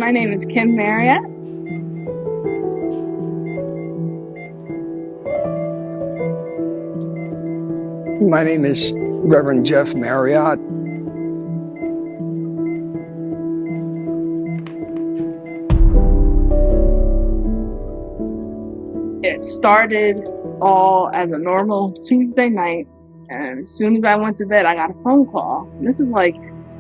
My name is Kim Marriott. My name is Reverend Jeff Marriott. It started all as a normal Tuesday night, and as soon as I went to bed, I got a phone call. This is like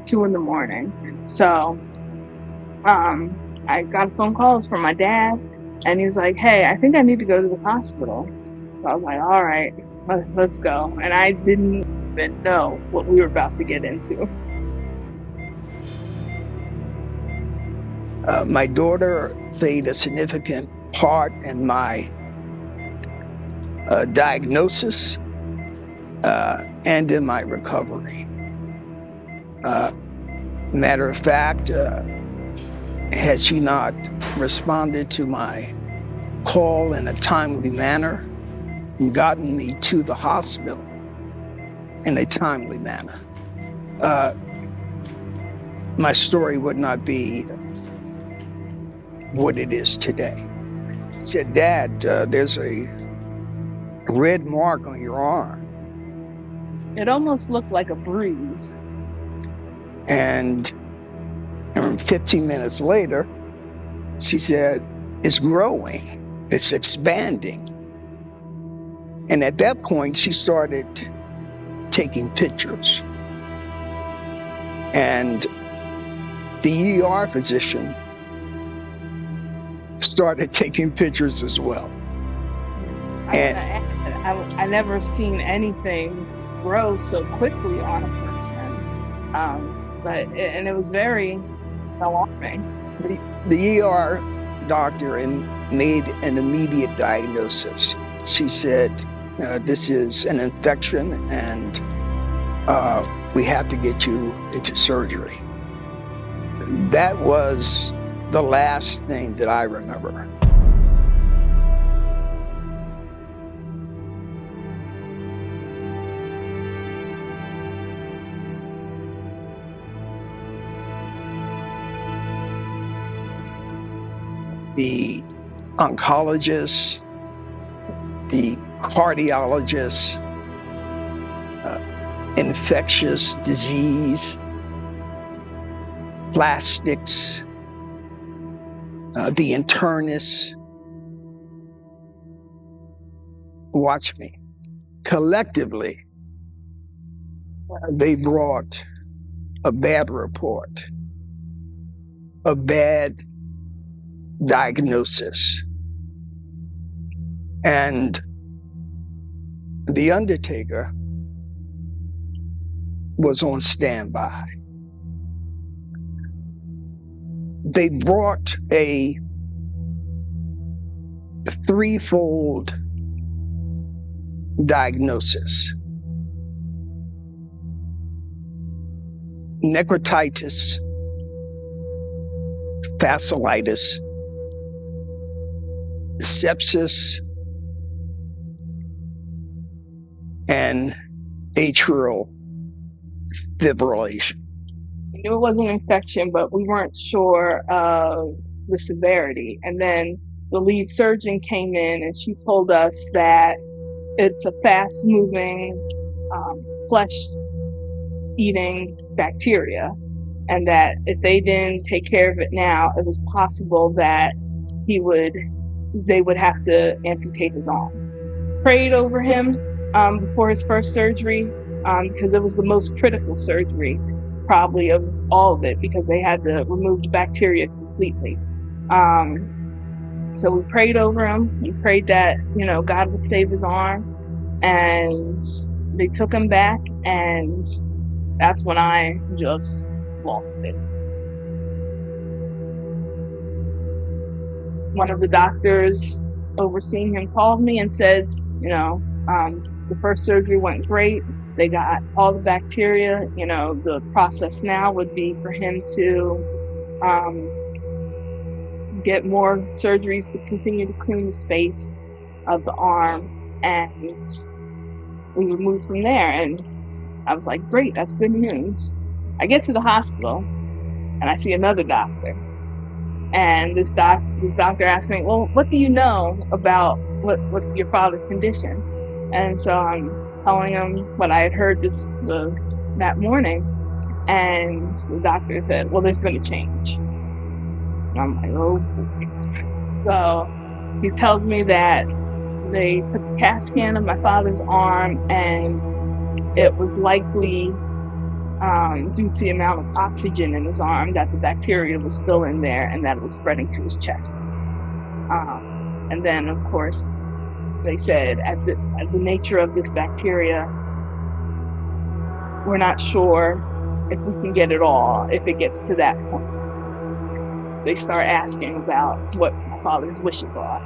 2 a.m. So I got a phone call. It was from my dad, and he was like, "Hey, I think I need to go to the hospital." So I was like, "All right, let's go." And I didn't even know what we were about to get into. My daughter played a significant part in my diagnosis and in my recovery. Matter of fact, had she not responded to my call in a timely manner and gotten me to the hospital in a timely manner, my story would not be what it is today. He said, "Dad, there's a red mark on your arm." It almost looked like a bruise. And 15 minutes later, she said, "It's growing, it's expanding." And at that point, she started taking pictures. And the ER physician started taking pictures as well. And I never seen anything grow so quickly on a person. But it was very alarming. The ER doctor made an immediate diagnosis. She said, "This is an infection, and we have to get you into surgery." That was the last thing that I remember. The oncologist, the cardiologist, infectious disease, plastics, the internist. Watch me. Collectively, they brought a bad report, a bad diagnosis. And the undertaker was on standby. They brought a threefold diagnosis: necrotitis, fasciitis, sepsis, and atrial fibrillation. We knew it was an infection, but we weren't sure of the severity. And then the lead surgeon came in and she told us that it's a fast-moving, flesh-eating bacteria, and that if they didn't take care of it now, it was possible that they would have to amputate his arm. Prayed over him before his first surgery because it was the most critical surgery probably of all of it, because they had to remove the bacteria completely. So we prayed over him. We prayed that, God would save his arm, and they took him back, and that's when I just lost it. One of the doctors overseeing him called me and said, the first surgery went great. They got all the bacteria. The process now would be for him to get more surgeries to continue to clean the space of the arm, and we would move from there. And I was like, great, that's good news. I get to the hospital and I see another doctor. And this doctor asked me, well, what do you know about what's your father's condition? And so I'm telling him what I had heard that morning. And the doctor said, well, there's been a change. And I'm like, oh boy. So he tells me that they took a CAT scan of my father's arm, and it was likely due to the amount of oxygen in his arm that the bacteria was still in there and that it was spreading to his chest. And then, of course, they said at the nature of this bacteria, we're not sure if we can get it all if it gets to that point. They start asking about what my father's wishes are.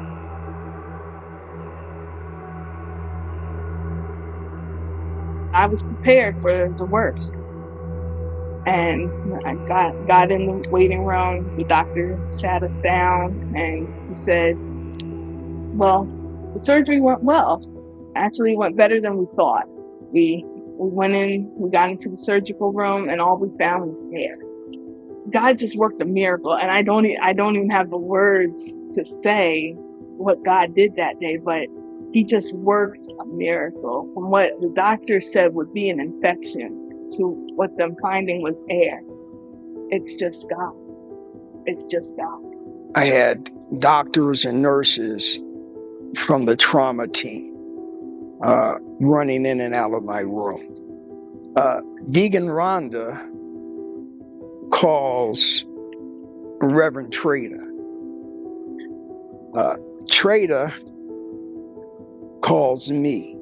I was prepared for the worst. And I got in the waiting room. The doctor sat us down and he said, well, the surgery went well. Actually, it went better than we thought. We went in, we got into the surgical room, and all we found was air. God just worked a miracle, and I don't even have the words to say what God did that day, but he just worked a miracle. From what the doctor said would be an infection to what them finding was air. It's just God. It's just God. I had doctors and nurses from the trauma team running in and out of my room. Deacon Rhonda calls Reverend Trader. Trader calls me.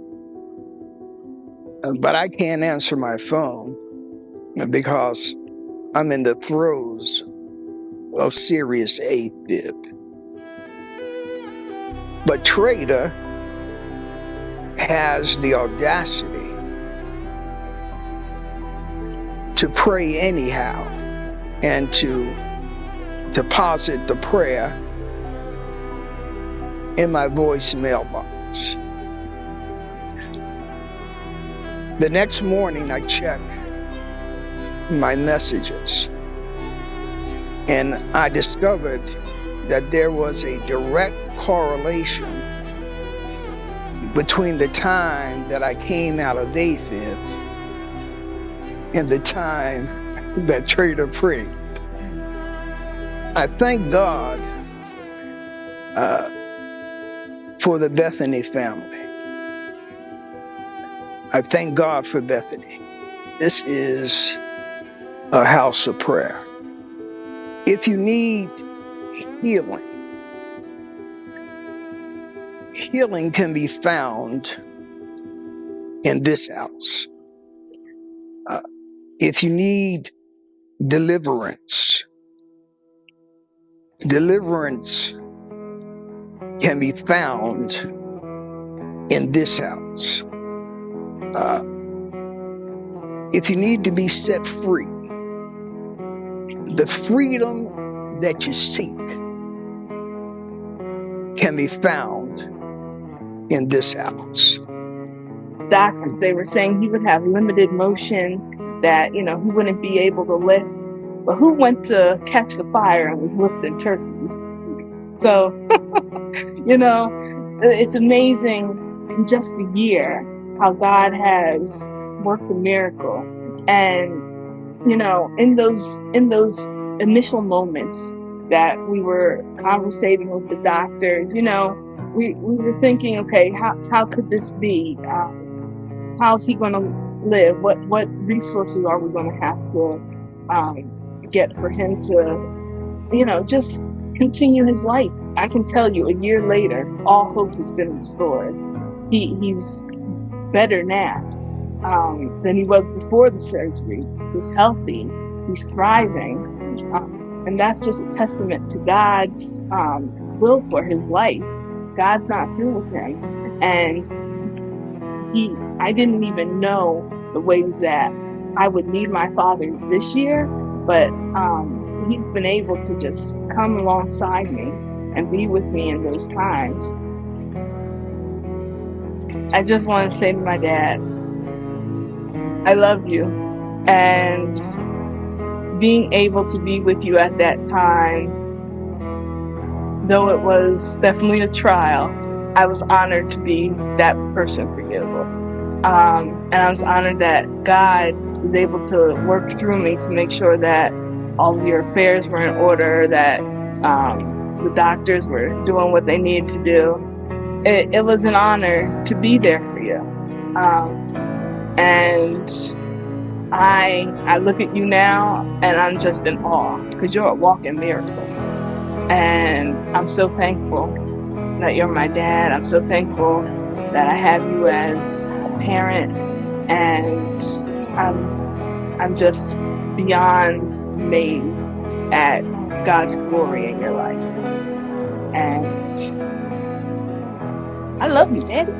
But I can't answer my phone because I'm in the throes of serious AFib. But Trader has the audacity to pray anyhow and to deposit the prayer in my voicemail box. The next morning, I check my messages, and I discovered that there was a direct correlation between the time that I came out of AFib and the time that Trader prayed. I thank God for the Bethany family. I thank God for Bethany. This is a house of prayer. If you need healing, healing can be found in this house. If you need deliverance, deliverance can be found in this house. If you need to be set free, the freedom that you seek can be found in this house. Doctors, they were saying he would have limited motion, that, he wouldn't be able to lift. But who went to catch the fire and was lifting turkeys? So, it's amazing in just a year how God has worked a miracle. And, in those initial moments that we were conversating with the doctor, we were thinking, okay, how could this be? How's he going to live? What resources are we going to have to get for him to, just continue his life? I can tell you, a year later, all hope has been restored. He's better now than he was before the surgery. He's healthy. He's thriving. And that's just a testament to God's will for his life. God's not through with him. And I didn't even know the ways that I would need my father this year, but he's been able to just come alongside me and be with me in those times. I just want to say to my dad, I love you. And being able to be with you at that time though it was definitely a trial, I was honored to be that person for you, Lord. And I was honored that God was able to work through me to make sure that all of your affairs were in order, that the doctors were doing what they needed to do. It was an honor to be there for you. And I look at you now and I'm just in awe because you're a walking miracle. And I'm so thankful that you're my dad. I'm so thankful that I have you as a parent, and I'm just beyond amazed at God's glory in your life. And I love you, Daddy.